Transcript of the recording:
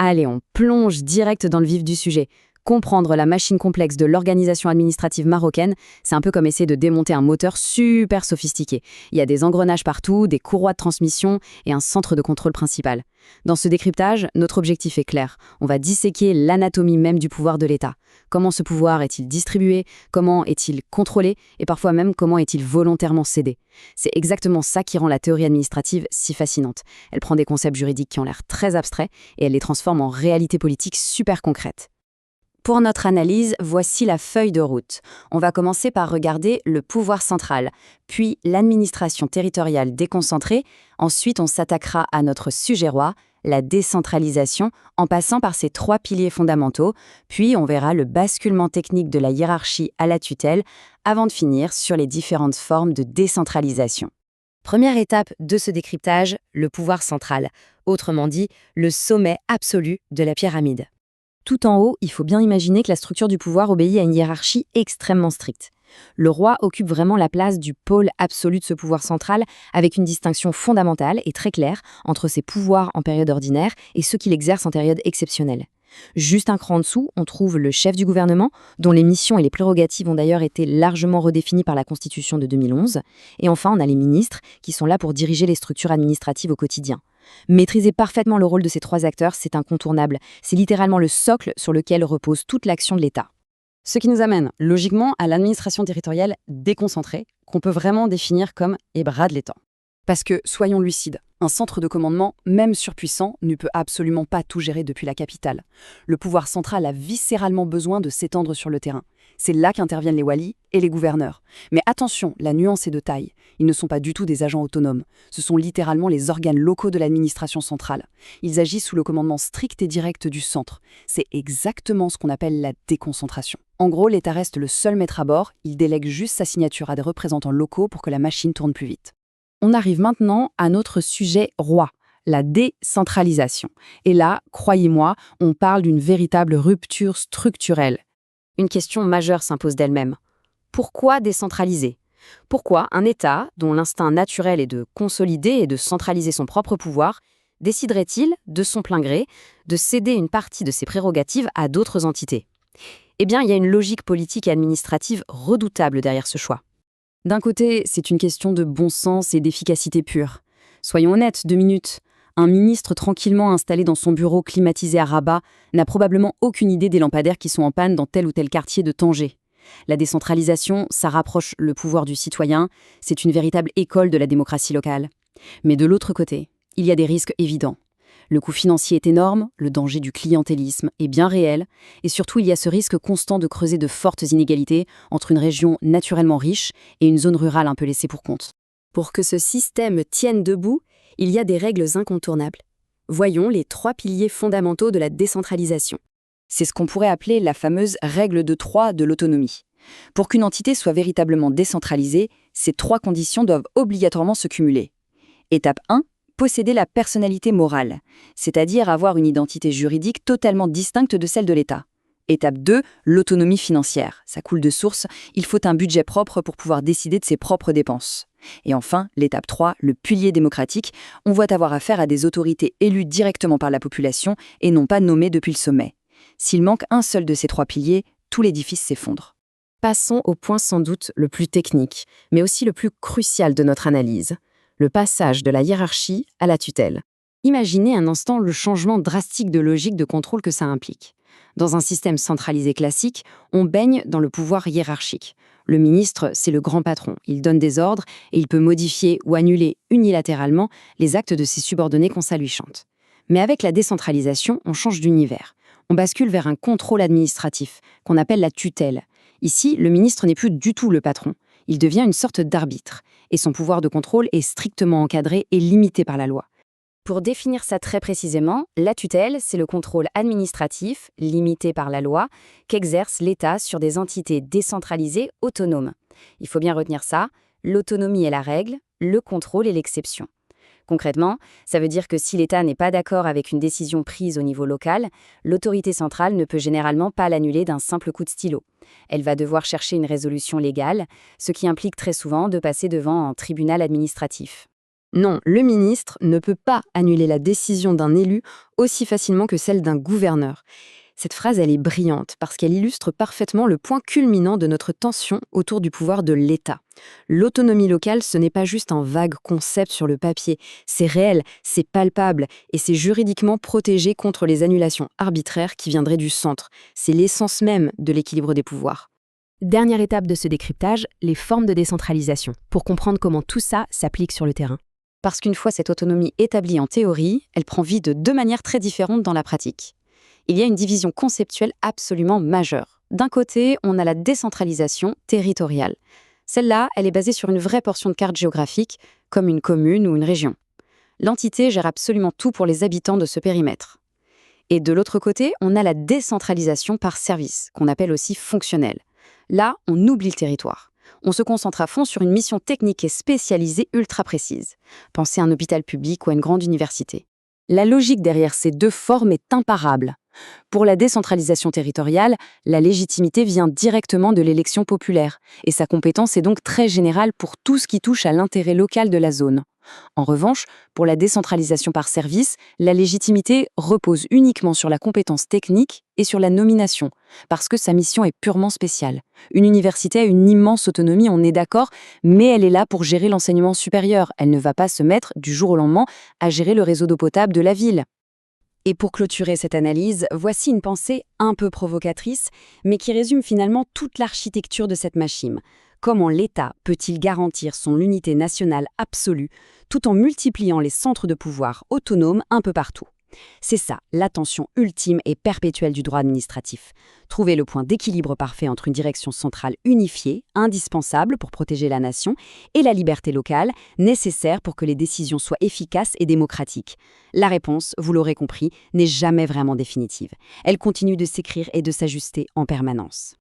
Allez, on plonge direct dans le vif du sujet. Comprendre la machine complexe de l'organisation administrative marocaine, c'est un peu comme essayer de démonter un moteur super sophistiqué. Il y a des engrenages partout, des courroies de transmission et un centre de contrôle principal. Dans ce décryptage, notre objectif est clair. On va disséquer l'anatomie même du pouvoir de l'État. Comment ce pouvoir est-il distribué? Comment est-il contrôlé? Et parfois même, comment est-il volontairement cédé? C'est exactement ça qui rend la théorie administrative si fascinante. Elle prend des concepts juridiques qui ont l'air très abstraits et elle les transforme en réalité politique super concrète. Pour notre analyse, voici la feuille de route. On va commencer par regarder le pouvoir central, puis l'administration territoriale déconcentrée. Ensuite, on s'attaquera à notre sujet roi, la décentralisation, en passant par ces 3 piliers fondamentaux. Puis, on verra le basculement technique de la hiérarchie à la tutelle, avant de finir sur les différentes formes de décentralisation. Première étape de ce décryptage, le pouvoir central. Autrement dit, le sommet absolu de la pyramide. Tout en haut, il faut bien imaginer que la structure du pouvoir obéit à une hiérarchie extrêmement stricte. Le roi occupe vraiment la place du pôle absolu de ce pouvoir central, avec une distinction fondamentale et très claire entre ses pouvoirs en période ordinaire et ceux qu'il exerce en période exceptionnelle. Juste un cran en dessous, on trouve le chef du gouvernement, dont les missions et les prérogatives ont d'ailleurs été largement redéfinies par la Constitution de 2011. Et enfin, on a les ministres, qui sont là pour diriger les structures administratives au quotidien. Maîtriser parfaitement le rôle de ces 3 acteurs, c'est incontournable. C'est littéralement le socle sur lequel repose toute l'action de l'État. Ce qui nous amène logiquement à l'administration territoriale déconcentrée, qu'on peut vraiment définir comme les bras de l'État. Parce que, soyons lucides, un centre de commandement, même surpuissant, ne peut absolument pas tout gérer depuis la capitale. Le pouvoir central a viscéralement besoin de s'étendre sur le terrain. C'est là qu'interviennent les walis et les gouverneurs. Mais attention, la nuance est de taille. Ils ne sont pas du tout des agents autonomes. Ce sont littéralement les organes locaux de l'administration centrale. Ils agissent sous le commandement strict et direct du centre. C'est exactement ce qu'on appelle la déconcentration. En gros, l'État reste le seul maître à bord, il délègue juste sa signature à des représentants locaux pour que la machine tourne plus vite. On arrive maintenant à notre sujet roi, la décentralisation. Et là, croyez-moi, on parle d'une véritable rupture structurelle. Une question majeure s'impose d'elle-même. Pourquoi décentraliser? Pourquoi un État, dont l'instinct naturel est de consolider et de centraliser son propre pouvoir, déciderait-il, de son plein gré, de céder une partie de ses prérogatives à d'autres entités? Eh bien, il y a une logique politique et administrative redoutable derrière ce choix. D'un côté, c'est une question de bon sens et d'efficacité pure. Soyons honnêtes, 2 minutes. Un ministre tranquillement installé dans son bureau climatisé à Rabat n'a probablement aucune idée des lampadaires qui sont en panne dans tel ou tel quartier de Tanger. La décentralisation, ça rapproche le pouvoir du citoyen, c'est une véritable école de la démocratie locale. Mais de l'autre côté, il y a des risques évidents. Le coût financier est énorme, le danger du clientélisme est bien réel, et surtout il y a ce risque constant de creuser de fortes inégalités entre une région naturellement riche et une zone rurale un peu laissée pour compte. Pour que ce système tienne debout, il y a des règles incontournables. Voyons les 3 piliers fondamentaux de la décentralisation. C'est ce qu'on pourrait appeler la fameuse règle de 3 de l'autonomie. Pour qu'une entité soit véritablement décentralisée, ces 3 conditions doivent obligatoirement se cumuler. Étape 1. Posséder la personnalité morale, c'est-à-dire avoir une identité juridique totalement distincte de celle de l'État. Étape 2, l'autonomie financière. Ça coule de source, il faut un budget propre pour pouvoir décider de ses propres dépenses. Et enfin, l'étape 3, le pilier démocratique, on voit avoir affaire à des autorités élues directement par la population et non pas nommées depuis le sommet. S'il manque un seul de ces 3 piliers, tout l'édifice s'effondre. Passons au point sans doute le plus technique, mais aussi le plus crucial de notre analyse. Le passage de la hiérarchie à la tutelle. Imaginez un instant le changement drastique de logique de contrôle que ça implique. Dans un système centralisé classique, on baigne dans le pouvoir hiérarchique. Le ministre, c'est le grand patron. Il donne des ordres et il peut modifier ou annuler unilatéralement les actes de ses subordonnés quand ça lui chante. Mais avec la décentralisation, on change d'univers. On bascule vers un contrôle administratif, qu'on appelle la tutelle. Ici, le ministre n'est plus du tout le patron. Il devient une sorte d'arbitre, et son pouvoir de contrôle est strictement encadré et limité par la loi. Pour définir ça très précisément, la tutelle, c'est le contrôle administratif, limité par la loi, qu'exerce l'État sur des entités décentralisées autonomes. Il faut bien retenir ça, l'autonomie est la règle, le contrôle est l'exception. Concrètement, ça veut dire que si l'État n'est pas d'accord avec une décision prise au niveau local, l'autorité centrale ne peut généralement pas l'annuler d'un simple coup de stylo. Elle va devoir chercher une résolution légale, ce qui implique très souvent de passer devant un tribunal administratif. Non, le ministre ne peut pas annuler la décision d'un élu aussi facilement que celle d'un gouverneur. Cette phrase, elle est brillante parce qu'elle illustre parfaitement le point culminant de notre tension autour du pouvoir de l'État. L'autonomie locale, ce n'est pas juste un vague concept sur le papier, c'est réel, c'est palpable et c'est juridiquement protégé contre les annulations arbitraires qui viendraient du centre. C'est l'essence même de l'équilibre des pouvoirs. Dernière étape de ce décryptage, les formes de décentralisation, pour comprendre comment tout ça s'applique sur le terrain. Parce qu'une fois cette autonomie établie en théorie, elle prend vie de deux manières très différentes dans la pratique. Il y a une division conceptuelle absolument majeure. D'un côté, on a la décentralisation territoriale. Celle-là, elle est basée sur une vraie portion de carte géographique, comme une commune ou une région. L'entité gère absolument tout pour les habitants de ce périmètre. Et de l'autre côté, on a la décentralisation par service, qu'on appelle aussi fonctionnelle. Là, on oublie le territoire. On se concentre à fond sur une mission technique et spécialisée ultra précise. Pensez à un hôpital public ou à une grande université. La logique derrière ces deux formes est imparable. Pour la décentralisation territoriale, la légitimité vient directement de l'élection populaire, et sa compétence est donc très générale pour tout ce qui touche à l'intérêt local de la zone. En revanche, pour la décentralisation par service, la légitimité repose uniquement sur la compétence technique et sur la nomination, parce que sa mission est purement spéciale. Une université a une immense autonomie, on est d'accord, mais elle est là pour gérer l'enseignement supérieur. Elle ne va pas se mettre, du jour au lendemain, à gérer le réseau d'eau potable de la ville. Et pour clôturer cette analyse, voici une pensée un peu provocatrice, mais qui résume finalement toute l'architecture de cette machine. Comment l'État peut-il garantir son unité nationale absolue tout en multipliant les centres de pouvoir autonomes un peu partout? C'est ça, la tension ultime et perpétuelle du droit administratif. Trouver le point d'équilibre parfait entre une direction centrale unifiée, indispensable pour protéger la nation, et la liberté locale, nécessaire pour que les décisions soient efficaces et démocratiques. La réponse, vous l'aurez compris, n'est jamais vraiment définitive. Elle continue de s'écrire et de s'ajuster en permanence.